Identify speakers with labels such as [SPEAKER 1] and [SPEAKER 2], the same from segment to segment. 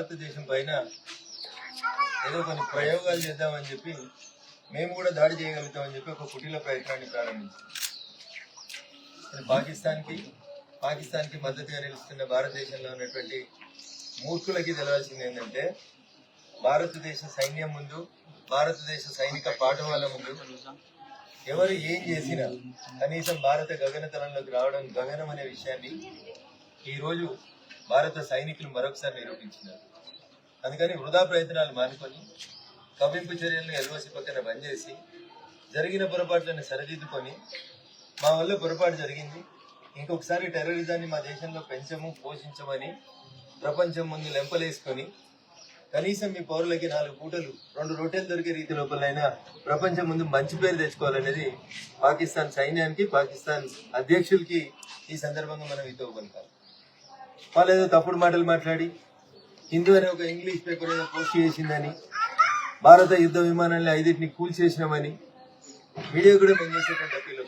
[SPEAKER 1] భారతదేశం పైన ఏదో కొన్ని ప్రయోగాలు చేద్దామని చెప్పి మేము కూడా దాడి చేయగలుగుతామని చెప్పి ఒక కుటీల ప్రయత్నాన్ని ప్రారంభించాం. పాకిస్తాన్కి మద్దతుగా నిలుస్తున్న భారతదేశంలో ఉన్నటువంటి మూర్ఖులకి తెలవాల్సింది ఏంటంటే, భారతదేశ సైన్యం ముందు, భారతదేశ సైనిక పాఠవాల ముందు ఎవరు ఏం చేసినా కనీసం భారత గగనతలంలోకి రావడం గగనం అనే విషయాన్ని ఈరోజు భారత సైనికులు మరొకసారి నిరూపించినారు. అందుకని వృధా ప్రయత్నాలు మానుకొని కవ్వింపు చర్యలను ఎల్ఓసి పక్కన బంద్ చేసి జరిగిన పొరపాట్లను సరిదిద్దుకొని మా వల్ల పొరపాటు జరిగింది, ఇంకొకసారి టెర్రరిజాన్ని మా దేశంలో పెంచము పోషించమని ప్రపంచం ముందు లెంపలేసుకొని కనీసం మీ పౌరులకి 4 పూటలు 2 రొట్టెలు దొరికే రీతి లోపలైనా ప్రపంచం ముందు మంచి పేరు తెచ్చుకోవాలనేది పాకిస్తాన్ సైన్యానికి, పాకిస్తాన్ అధ్యక్షులకి ఈ సందర్భంగా మనం ఇతో పలకాలి. వాళ్ళు ఏదో తప్పుడు మాటలు మాట్లాడి హిందూ అనే ఒక ఇంగ్లీష్ పేపర్ ఏదో పోస్ట్ చేసిందని, భారత యుద్ధ విమానాన్ని 5టిని కూల్చేసినామని మీడియా కూడా మేము చేసేటువంటి అప్పీల్.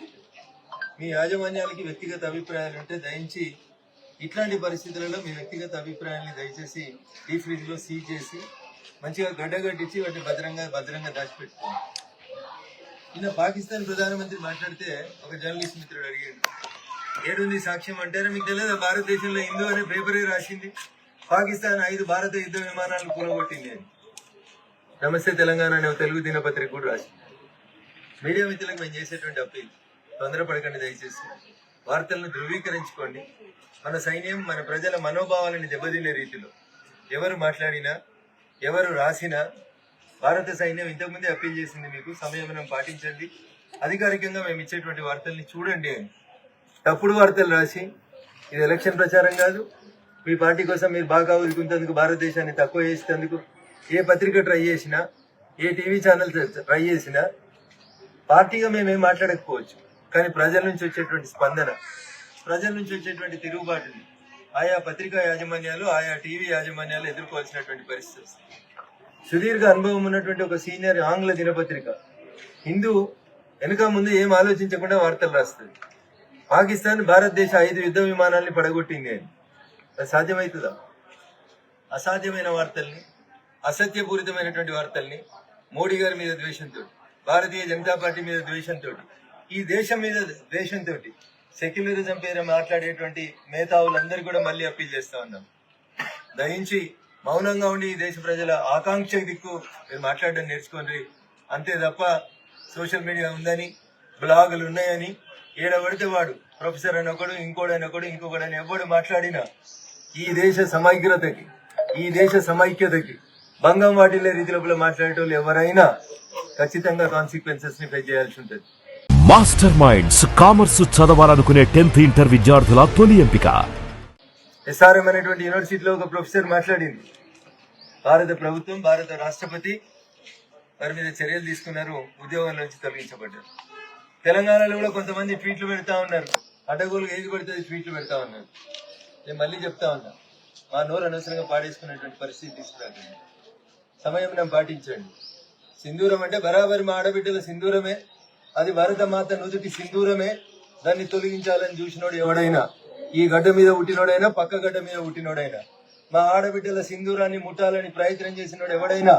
[SPEAKER 1] మీ యాజమాన్యాలకి వ్యక్తిగత అభిప్రాయాలు ఉంటే దయించి ఇట్లాంటి పరిస్థితులలో మీ వ్యక్తిగత అభిప్రాయాన్ని దయచేసి డీ ఫ్రిడ్జ్ లో సీజ్ చేసి మంచిగా గడ్డగట్టించి వాటిని భద్రంగా దాచిపెట్టుకోండి. నిన్న పాకిస్తాన్ ప్రధానమంత్రి మాట్లాడితే ఒక జర్నలిస్ట్ మిత్రుడు అడిగాడు, ఏడుంది సాక్ష్యం అంటారా? మీకు తెలియదా భారతదేశంలో హిందూ అనే పేపరే రాసింది, పాకిస్తాన్ 5 భారత యుద్ధ విమానాలను కూలగొట్టింది అని. నమస్తే తెలంగాణ అనే తెలుగు దినపత్రిక కూడా రాసింది. మీడియా మిత్రులకు మేము చేసేటువంటి అప్పీల్, తొందరపడకండి, దయచేసి వార్తలను ధృవీకరించుకోండి. మన సైన్యం మన ప్రజల మనోభావాలను దెబ్బతినే రీతిలో ఎవరు మాట్లాడినా ఎవరు రాసినా భారత సైన్యం ఇంతకుముందే అప్పీల్ చేసింది, మీకు సంయమనం పాటించండి, అధికారికంగా మేము ఇచ్చేటువంటి వార్తల్ని చూడండి అని. తప్పుడు వార్తలు రాసి ఇది ఎలక్షన్ ప్రచారం కాదు, మీ పార్టీ కోసం మీరు బాగా ఉదుకునేందుకు, భారతదేశాన్ని తక్కువ చేసేందుకు ఏ పత్రిక ట్రై చేసినా, ఏ టీవీ ఛానల్ ట్రై చేసినా పార్టీగా మేమేం మాట్లాడకపోవచ్చు, కానీ ప్రజల నుంచి వచ్చేటువంటి స్పందన, ప్రజల నుంచి వచ్చేటువంటి తిరుగుబాటుని ఆయా పత్రికా యాజమాన్యాలు, ఆయా టీవీ యాజమాన్యాలు ఎదుర్కోవాల్సినటువంటి పరిస్థితి. సుదీర్ఘ అనుభవం ఉన్నటువంటి ఒక సీనియర్ ఆంగ్ల దినపత్రిక హిందూ వెనుక ముందు ఏం ఆలోచించకుండా వార్తలు రాస్తుంది. పాకిస్తాన్ భారతదేశ 5 యుద్ధ విమానాల్ని పడగొట్టింది అని. అది సాధ్యమవుతుందా? అసాధ్యమైన వార్తల్ని, అసత్యపూరితమైనటువంటి వార్తల్ని, మోడీ గారి మీద ద్వేషంతో, భారతీయ జనతా పార్టీ మీద ద్వేషంతో, ఈ దేశం మీద ద్వేషంతో సెక్యులరిజం పేరు మాట్లాడేటువంటి మేధావులందరూ కూడా మళ్ళీ అప్పీల్ చేస్తా ఉన్నాం. దయించి మౌనంగా ఉండి ఈ దేశ ప్రజల ఆకాంక్ష దిక్కు మీరు మాట్లాడడం నేర్చుకోండి. అంతే తప్ప సోషల్ మీడియా ఉందని, బ్లాగులు ఉన్నాయని ఏడబడితే వాడు ప్రొఫెసర్ అని ఒకడు, ఇంకొకడని ఎవడు మాట్లాడినా ఈ దేశ సమగ్రతకి, ఈ దేశ సమైక్యతకి భంగం వాటిల్లే రీతి లోపల మాట్లాడేటోళ్ళు ఎవరైనా ఖచ్చితంగా కాన్సిక్వెన్సెస్ ని ఫేస్ చేయాల్సి ఉంటుంది.
[SPEAKER 2] మాస్టర్ మైండ్స్ కామర్స్ చదవాలనుకునే 10th ఇంటర్ విద్యార్థుల తొలి ఎంపిక.
[SPEAKER 1] ఎస్ఆర్ఎం అనేటువంటి యూనివర్సిటీలో ఒక ప్రొఫెసర్ మాట్లాడింది, భారత ప్రభుత్వం, భారత రాష్ట్రపతి వారి మీద చర్యలు తీసుకున్నారు, ఉద్యోగం నుంచి తొలగించబడ్డారు. తెలంగాణలో కూడా కొంతమంది ట్వీట్లు పెడతా ఉన్నారు, అడ్డగోలుగా ఏది పడితే ట్వీట్లు పెడతా ఉన్నారు. నేను మళ్ళీ చెప్తా ఉన్నా, మా నోరు అనవసరంగా పాడేసుకునేటువంటి పరిస్థితి తీసుకురాకండి, సమయం పాటించండి. సింధూరం అంటే బరాబరి మా ఆడబిడ్డల సింధూరమే, అది భారత మాత నుదుటి సింధూరమే. దాన్ని తొలగించాలని చూసినోడు ఎవడైనా, ఈ గడ్డ మీద పుట్టినోడైనా పక్క గడ్డ మీద పుట్టినోడైనా, మా ఆడబిడ్డల సింధూరాన్ని ముట్టాలని ప్రయత్నం చేసినోడు ఎవడైనా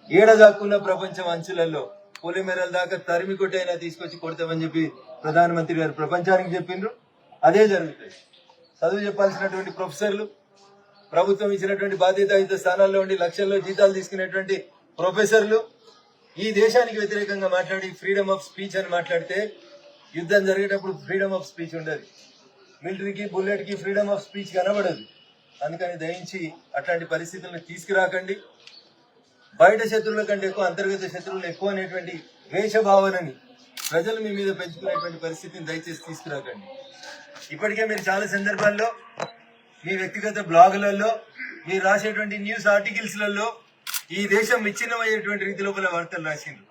[SPEAKER 1] ఏడదాక్కున్న ప్రపంచం అంచులలో పొలిమేరల దాకా తరిమి కొట్టైనా తీసుకొచ్చి కొడతామని చెప్పి ప్రధానమంత్రి గారు ప్రపంచానికి చెప్పిండ్రు. అదే జరుగుతుంది. చదువు చెప్పాల్సినటువంటి ప్రొఫెసర్లు, ప్రభుత్వం ఇచ్చినటువంటి బాధ్యతాయుత స్థానాల్లో ఉండి లక్షల్లో జీతాలు తీసుకునేటువంటి ప్రొఫెసర్లు ఈ దేశానికి వ్యతిరేకంగా మాట్లాడి ఫ్రీడమ్ ఆఫ్ స్పీచ్ అని మాట్లాడితే, యుద్ధం జరిగేటప్పుడు ఫ్రీడమ్ ఆఫ్ స్పీచ్ ఉండదు, మిలిటరీకి బుల్లెట్ కి ఫ్రీడమ్ ఆఫ్ స్పీచ్ కనబడదు. అందుకని దయించి అట్లాంటి పరిస్థితులను తీసుకురాకండి. బయట శత్రువుల కంటే ఎక్కువ అంతర్గత శత్రువులు ఎక్కువ అనేటువంటి ద్వేషభావనని ప్రజలు మీ మీద పెంచుకునేటువంటి పరిస్థితిని దయచేసి తీసుకురాకండి. ఇప్పటికే మీరు చాలా సందర్భాల్లో మీ వ్యక్తిగత బ్లాగులలో, మీరు రాసేటువంటి న్యూస్ ఆర్టికల్స్లలో ఈ దేశం విచ్ఛిన్నమయ్యేటువంటి రీతి లోపల వార్తలు రాసిండ్రు.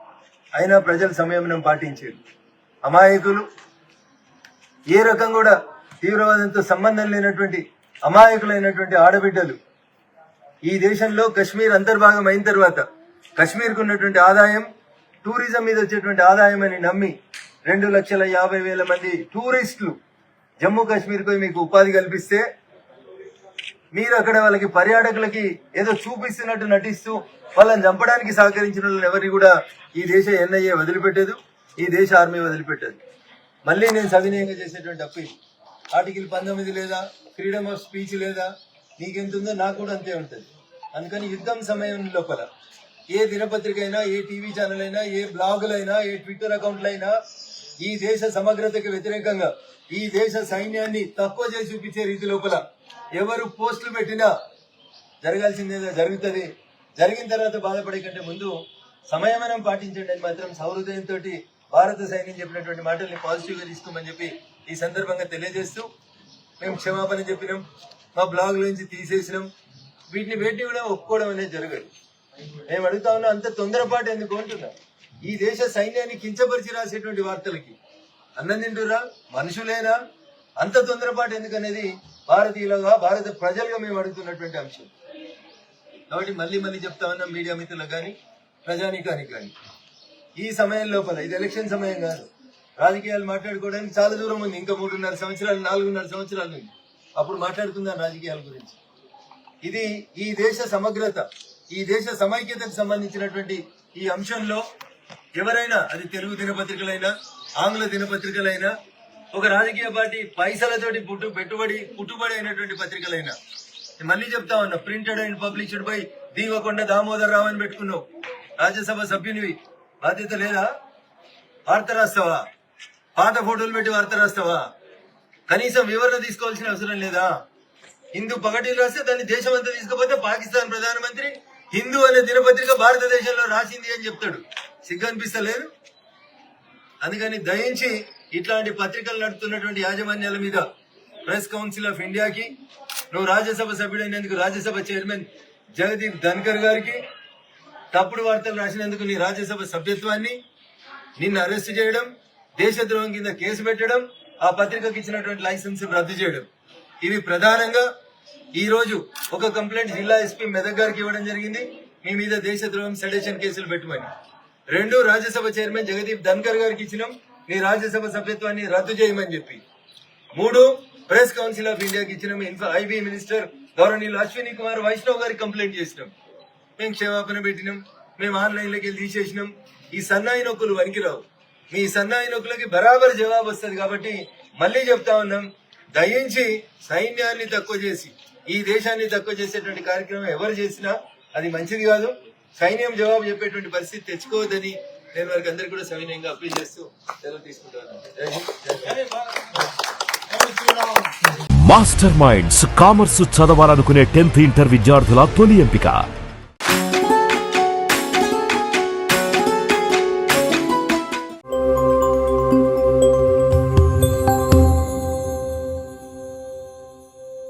[SPEAKER 1] అయినా ప్రజలు సంయమనం పాటించారు. అమాయకులు, ఏ రకం కూడా తీవ్రవాదంతో సంబంధం లేనటువంటి అమాయకులైనటువంటి ఆడబిడ్డలు ఈ దేశంలో కశ్మీర్ అంతర్భాగం అయిన తర్వాత కశ్మీర్కు ఉన్నటువంటి ఆదాయం, టూరిజం మీద వచ్చేటువంటి ఆదాయం అని నమ్మి 2,50,000 మంది టూరిస్టులు జమ్మూ కాశ్మీర్కు మీకు ఉపాధి కల్పిస్తే మీరు అక్కడ వాళ్ళకి పర్యాటకులకి ఏదో చూపిస్తున్నట్టు నటిస్తూ వాళ్ళని చంపడానికి సహకరించిన వాళ్ళని ఎవరిని కూడా ఈ దేశ ఎన్ఐఏ వదిలిపెట్టదు, ఈ దేశ ఆర్మీ వదిలిపెట్టదు. మళ్ళీ నేను సవినయంగా చేసేటువంటి అప్పీల్, ఆర్టికల్ 19 లేదా, ఫ్రీడమ్ ఆఫ్ స్పీచ్ లేదా, నీకెంత ఉందో నాకు కూడా అంతే ఉంటుంది. అందుకని యుద్ధం సమయం లోపల ఏ దినపత్రిక అయినా, ఏ టీవీ ఛానల్ అయినా, ఏ బ్లాగులైనా, ఏ ట్విట్టర్ అకౌంట్లైనా ఈ దేశ సమగ్రతకు వ్యతిరేకంగా ఈ దేశ సైన్యాన్ని తక్కువ చేసి చూపించే రీతి లోపల ఎవరు పోస్టులు పెట్టినా జరగాల్సిందేదో జరుగుతుంది. జరిగిన తర్వాత బాధపడే కంటే ముందు సంయమనం పాటించండి అని మాత్రం సహృదయంతో భారత సైన్యం చెప్పినటువంటి మాటల్ని పాజిటివ్ గా తీసుకోమని చెప్పి ఈ సందర్భంగా తెలియజేస్తూ, మేము క్షమాపణ చెప్పినాం, మా బ్లాగ్ నుంచి తీసేసినాం, వేటిని కూడా ఒప్పుకోవడం అనేది జరగదు. మేము అడుగుతా ఉన్నా, అంత తొందరపాటు ఎందుకు అంటున్నా? ఈ దేశ సైన్యాన్ని కించపరిచి రాసేటువంటి వార్తలకి అన్నం తింటురా మనుషులేనా? అంత తొందరపాటు ఎందుకు అనేది భారతీయులుగా, భారత ప్రజలుగా మేము అడుగుతున్నటువంటి అంశం. కాబట్టి మళ్ళీ చెప్తా ఉన్నాం మీడియా మిత్రులకు కానీ, ప్రజానీకానికి కానీ, ఈ సమయం లోపల, ఇది ఎలక్షన్ సమయం కాదు, రాజకీయాలు మాట్లాడుకోవడానికి చాలా దూరం ఉంది. ఇంకా 3.5 సంవత్సరాలు, 4.5 సంవత్సరాలు ఉంది. అప్పుడు మాట్లాడుకుందాం రాజకీయాల గురించి. ఇది ఈ దేశ సమగ్రత, ఈ దేశ సమైక్యతకు సంబంధించినటువంటి ఈ అంశంలో ఎవరైనా, అది తెలుగు దినపత్రికలైనా, ఆంగ్ల దినపత్రికలైనా, ఒక రాజకీయ పార్టీ పైసలతోటి పుట్టుబడి అయినటువంటి పత్రికలైనా, మళ్ళీ చెప్తా ఉన్నా, printed and published by Deevakonda Damodar Rao అని పెట్టుకున్నావు. రాజ్యసభ సభ్యునివి, బాధ్యత లేదా? వార్త రాస్తావా? పాత ఫోటోలు పెట్టి వార్త రాస్తావా? కనీసం వివరణ తీసుకోవాల్సిన అవసరం లేదా? హిందూ పగటిలు రాస్తే దాన్ని దేశం అంతా తీసుకుపోతే పాకిస్తాన్ ప్రధానమంత్రి హిందూ అనే దినపత్రిక భారతదేశంలో రాసింది అని చెప్తాడు. సిగ్గు అనిపిస్తలేదు? అందుకని దయించి ఇట్లాంటి పత్రికలు నడుపుతున్నటువంటి యాజమాన్యాల మీద ప్రెస్ కౌన్సిల్ ఆఫ్ ఇండియాకి, నువ్వు రాజ్యసభ సభ్యుడైనందుకు రాజ్యసభ చైర్మన్ జగదీప్ ధన్కర్ గారికి, తప్పుడు వార్తలు రాసినందుకు నీ రాజ్యసభ సభ్యత్వాన్ని, నిన్ను అరెస్ట్ చేయడం, దేశద్రోహం కింద కేసు పెట్టడం, ఆ పత్రికకు ఇచ్చినటువంటి లైసెన్స్ రద్దు చేయడం, ఇవి ప్రధానంగా ఈ రోజు ఒక కంప్లైంట్ జిల్లా ఎస్పీ మెదక్ గారికి ఇవ్వడం జరిగింది, మీ మీద దేశద్రోహం సెడేషన్ కేసులు పెట్టమని. 2 రాజ్యసభ చైర్మన్ జగదీప్ ధన్కర్ గారికి ఇచ్చినాం, నీ రాజ్యసభ సభ్యత్వాన్ని రద్దు చేయమని చెప్పి. 3 ప్రెస్ కౌన్సిల్ ఆఫ్ ఇండియాకి ఇచ్చినాం, ఐబీ మినిస్టర్ గౌరవనీయులు అశ్విని కుమార్ వైష్ణవ్ గారికి కంప్లైంట్ చేసినాం, మేము క్షమాపణ పెట్టినాం, మేము ఆన్లైన్ లోకి వెళ్ళి తీసేసినాం. ఈ సన్నాయి నొక్కులు వనికిరావు, మీ సన్నాయి నొక్కులకి బరాబర్ జవాబు వస్తుంది. కాబట్టి మళ్ళీ చెప్తా ఉన్నాం, దయించి సైన్యాన్ని తక్కువ చేసి ఈ దేశాన్ని తక్కువ చేసేటువంటి కార్యక్రమం ఎవరు చేసినా అది మంచిది కాదు. సైన్యం జవాబు చెప్పేటువంటి పరిస్థితి తెచ్చుకోవద్దని నేను వారికి అందరికీ కూడా సవినయంగా అప్పీల్ చేస్తూ సెలవు తీసుకుంటాను.
[SPEAKER 2] మాస్టర్ మైండ్స్ కామర్స్ చదవాలనుకునే 10th ఇంటర్ విద్యార్థుల తొలి ఎంపిక